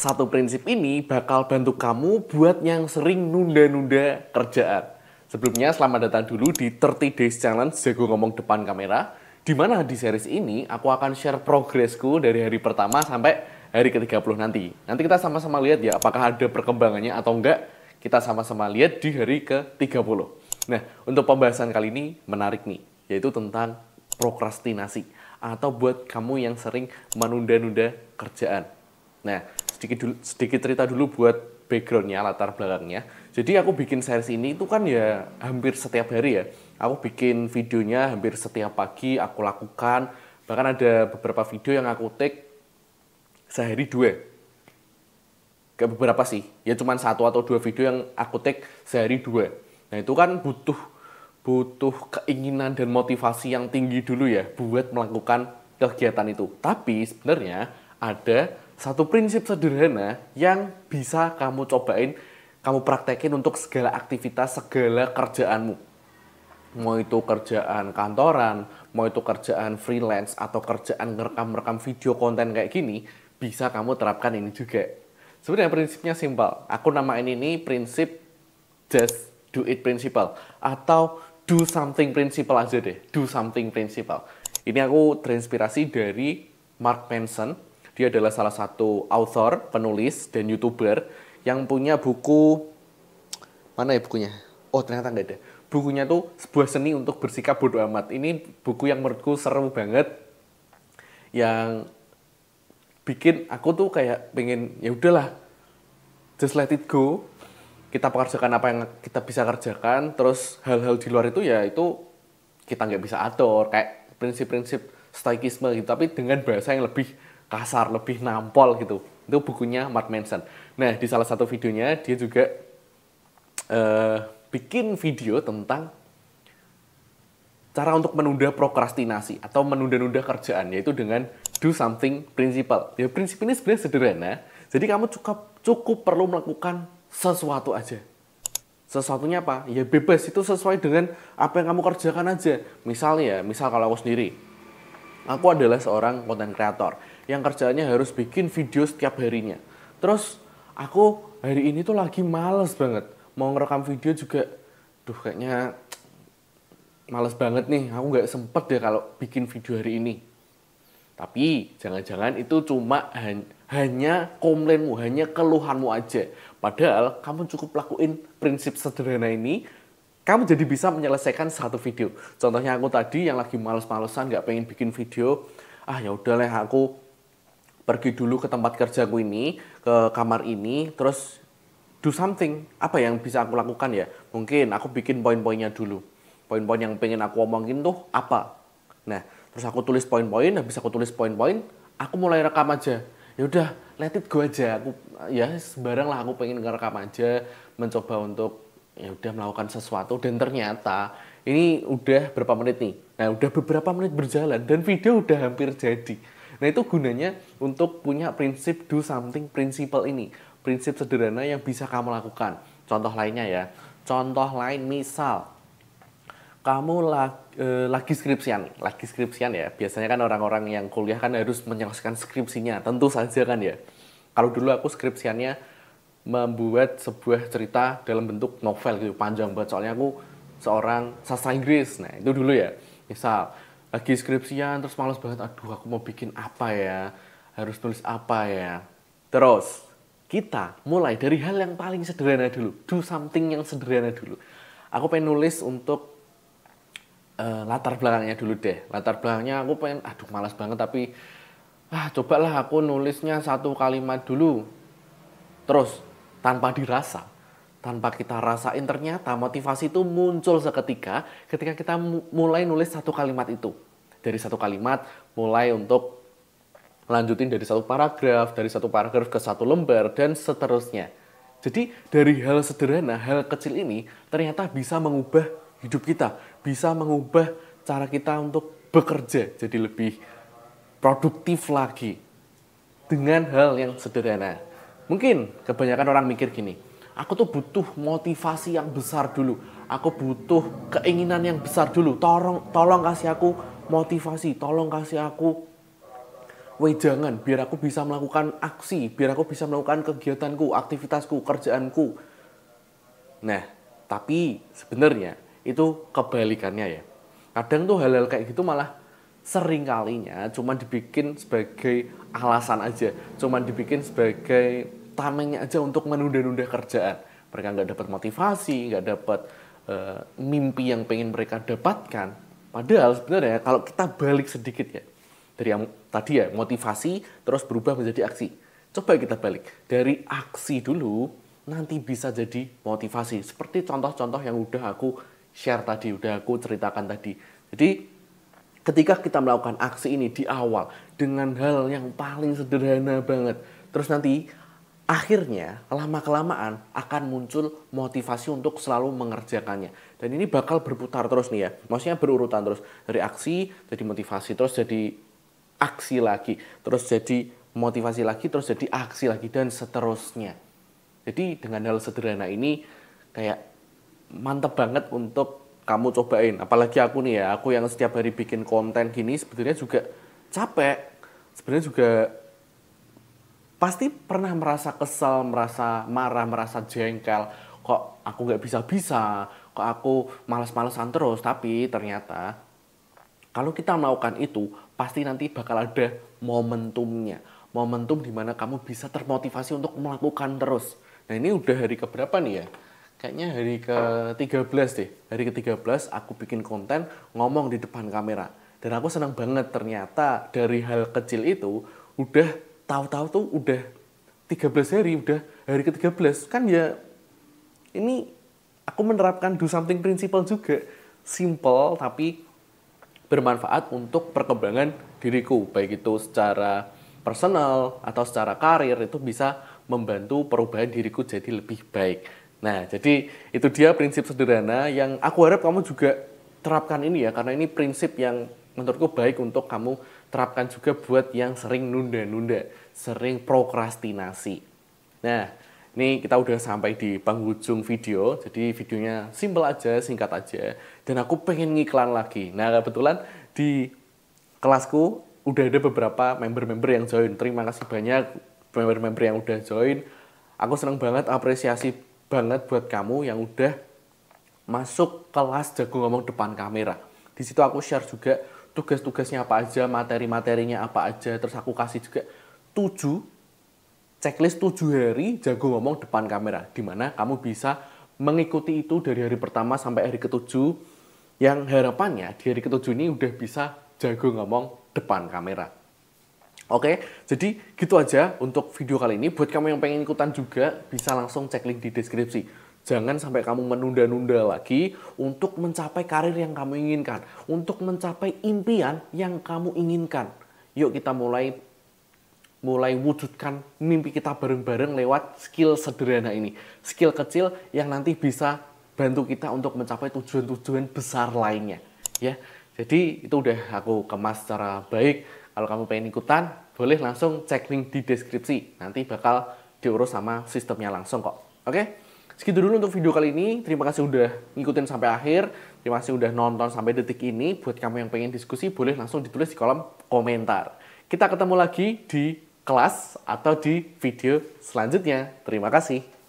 Satu prinsip ini bakal bantu kamu buat yang sering nunda-nunda kerjaan. Sebelumnya, selamat datang dulu di 30 Days Challenge Jago Ngomong Depan Kamera. Di mana di series ini, aku akan share progresku dari hari pertama sampai hari ke-30 nanti. Nanti kita sama-sama lihat ya, apakah ada perkembangannya atau enggak. Kita sama-sama lihat di hari ke-30. Nah, untuk pembahasan kali ini menarik nih, yaitu tentang prokrastinasi. Atau buat kamu yang sering menunda-nunda kerjaan. Nah, sedikit cerita dulu buat backgroundnya, latar belakangnya. Jadi aku bikin series ini itu kan ya hampir setiap hari ya. Aku bikin videonya hampir setiap pagi, aku lakukan. Bahkan ada beberapa video yang aku take sehari 2. Kayak beberapa sih, ya cuma 1 atau 2 video yang aku take sehari 2. Nah itu kan butuh keinginan dan motivasi yang tinggi dulu ya buat melakukan kegiatan itu. Tapi sebenarnya ada satu prinsip sederhana yang bisa kamu cobain, kamu praktekin untuk segala aktivitas, segala kerjaanmu. Mau itu kerjaan kantoran, mau itu kerjaan freelance, atau kerjaan ngerekam-rekam video konten kayak gini, bisa kamu terapkan ini juga. Sebenarnya prinsipnya simpel. Aku namain ini prinsip just do it principle, atau do something principle aja deh. Do something principle. Ini aku terinspirasi dari Mark Manson. Dia adalah salah satu author, penulis, dan YouTuber yang punya buku, mana ya bukunya? Oh ternyata nggak ada. Bukunya tuh sebuah seni untuk bersikap bodoh amat. Ini buku yang menurutku seru banget, yang bikin aku tuh kayak pengen, ya udahlah, just let it go. Kita pekerjakan apa yang kita bisa kerjakan, terus hal-hal di luar itu ya itu kita nggak bisa atur, kayak prinsip-prinsip stoikisme gitu, tapi dengan bahasa yang lebih kasar, lebih nampol gitu. Itu bukunya Mark Manson. Nah, di salah satu videonya dia juga bikin video tentang cara untuk menunda prokrastinasi atau menunda-nunda kerjaan, yaitu dengan do something principle. Ya, prinsip ini sebenarnya sederhana. Jadi kamu cukup perlu melakukan sesuatu aja. Sesuatunya apa? Ya bebas, itu sesuai dengan apa yang kamu kerjakan aja. Misal kalau aku sendiri, aku adalah seorang content creator yang kerjaannya harus bikin video setiap harinya. Terus aku hari ini tuh lagi males banget. Mau ngerekam video juga, kayaknya males banget nih. Aku nggak sempet deh kalau bikin video hari ini. Tapi jangan-jangan itu cuma hanya komplainmu, hanya keluhanmu aja. Padahal kamu cukup lakuin prinsip sederhana ini, kamu jadi bisa menyelesaikan satu video. Contohnya aku tadi yang lagi males-malesan, nggak pengen bikin video. Ya udahlah, aku pergi dulu ke tempat kerjaku ini, ke kamar ini, terus do something. Apa yang bisa aku lakukan ya? Mungkin aku bikin poin-poinnya dulu. Poin-poin yang pengen aku omongin tuh apa? Nah, terus aku tulis poin-poin, habis aku tulis poin-poin, aku mulai rekam aja. Ya udah, let it go aja. Aku ya sembarang lah, aku pengen ngerekam aja, mencoba untuk ya udah melakukan sesuatu, dan ternyata ini udah berapa menit nih. Nah, udah beberapa menit berjalan dan video udah hampir jadi. Nah, itu gunanya untuk punya prinsip do something principle ini. Prinsip sederhana yang bisa kamu lakukan. Contoh lainnya ya. Contoh lain misal kamu lagi skripsian ya. Biasanya kan orang-orang yang kuliah kan harus menyelesaikan skripsinya, tentu saja kan ya. Kalau dulu aku skripsiannya membuat sebuah cerita dalam bentuk novel gitu, panjang banget, soalnya aku seorang sastra Inggris. Nah, itu dulu ya. Misal lagi skripsian terus males banget, aduh aku mau bikin apa ya, harus tulis apa ya. Terus kita mulai dari hal yang paling sederhana dulu, do something yang sederhana dulu. Aku pengen nulis untuk latar belakangnya dulu deh. Latar belakangnya aku pengen, malas banget, tapi cobalah aku nulisnya 1 kalimat dulu. Terus tanpa dirasa, tanpa kita rasain, ternyata motivasi itu muncul seketika ketika kita mulai nulis 1 kalimat itu. Dari 1 kalimat mulai untuk lanjutin dari 1 paragraf, dari 1 paragraf ke 1 lembar, dan seterusnya. Jadi dari hal sederhana, hal kecil ini ternyata bisa mengubah hidup kita, bisa mengubah cara kita untuk bekerja jadi lebih produktif lagi dengan hal yang sederhana. Mungkin kebanyakan orang mikir gini, aku tuh butuh motivasi yang besar dulu, aku butuh keinginan yang besar dulu, tolong kasih aku motivasi, tolong kasih aku wejangan, biar aku bisa melakukan aksi, biar aku bisa melakukan kegiatanku, aktivitasku, kerjaanku. Nah, tapi sebenarnya itu kebalikannya ya. Kadang tuh hal-hal kayak gitu malah sering kalinya cuma dibikin sebagai alasan aja, cuma dibikin sebagai tamengnya aja untuk menunda-nunda kerjaan. Mereka nggak dapat motivasi, nggak dapat mimpi yang pengen mereka dapatkan. Padahal sebenarnya kalau kita balik sedikit ya, dari yang tadi ya motivasi terus berubah menjadi aksi. Coba kita balik dari aksi dulu, nanti bisa jadi motivasi. Seperti contoh-contoh yang udah aku share tadi, udah aku ceritakan tadi. Jadi ketika kita melakukan aksi ini di awal dengan hal yang paling sederhana banget, terus nanti akhirnya lama-kelamaan akan muncul motivasi untuk selalu mengerjakannya. Dan ini bakal berputar terus nih ya. Maksudnya berurutan terus. Dari aksi jadi motivasi, terus jadi aksi lagi, terus jadi motivasi lagi, terus jadi aksi lagi, dan seterusnya. Jadi dengan hal sederhana ini kayak mantep banget untuk kamu cobain. Apalagi aku nih ya, aku yang setiap hari bikin konten gini sebenarnya juga capek. Sebenarnya juga pasti pernah merasa kesel, merasa marah, merasa jengkel. Kok aku nggak bisa-bisa, kok aku malas-malesan terus. Tapi ternyata kalau kita melakukan itu, pasti nanti bakal ada momentumnya. Momentum di mana kamu bisa termotivasi untuk melakukan terus. Nah ini udah hari keberapa nih ya? Kayaknya hari ke-13 deh. Hari ke-13 aku bikin konten ngomong di depan kamera. Dan aku senang banget ternyata dari hal kecil itu udah tahu-tahu tuh udah 13 hari, udah hari ke-13. Kan ya ini aku menerapkan do something principle juga. Simple tapi bermanfaat untuk perkembangan diriku. Baik itu secara personal atau secara karir, itu bisa membantu perubahan diriku jadi lebih baik. Nah, jadi itu dia prinsip sederhana yang aku harap kamu juga terapkan ini ya. Karena ini prinsip yang menurutku baik untuk kamu terapkan juga buat yang sering nunda-nunda, sering prokrastinasi. Nah, ini kita udah sampai di penghujung video. Jadi videonya simple aja, singkat aja. Dan aku pengen ngiklan lagi. Nah, kebetulan di kelasku udah ada beberapa member-member yang join. Terima kasih banyak member-member yang udah join. Aku senang banget, apresiasi banget buat kamu yang udah masuk kelas jago ngomong depan kamera. Di situ aku share juga tugas-tugasnya apa aja, materi-materinya apa aja. Terus aku kasih juga 7 checklist 7 hari jago ngomong depan kamera. Di mana kamu bisa mengikuti itu dari hari pertama sampai hari ke-7. Yang harapannya di hari ke-7 ini udah bisa jago ngomong depan kamera. Oke, jadi gitu aja untuk video kali ini. Buat kamu yang pengen ikutan juga, bisa langsung cek link di deskripsi. Jangan sampai kamu menunda-nunda lagi untuk mencapai karir yang kamu inginkan. Untuk mencapai impian yang kamu inginkan. Yuk kita mulai wujudkan mimpi kita bareng-bareng lewat skill sederhana ini. Skill kecil yang nanti bisa bantu kita untuk mencapai tujuan-tujuan besar lainnya. Ya, jadi itu udah aku kemas secara baik. Kalau kamu pengen ikutan, boleh langsung cek link di deskripsi. Nanti bakal diurus sama sistemnya langsung kok. Oke? Segitu dulu untuk video kali ini. Terima kasih udah ngikutin sampai akhir. Terima kasih udah nonton sampai detik ini. Buat kamu yang pengen diskusi, boleh langsung ditulis di kolom komentar. Kita ketemu lagi di kelas atau di video selanjutnya. Terima kasih.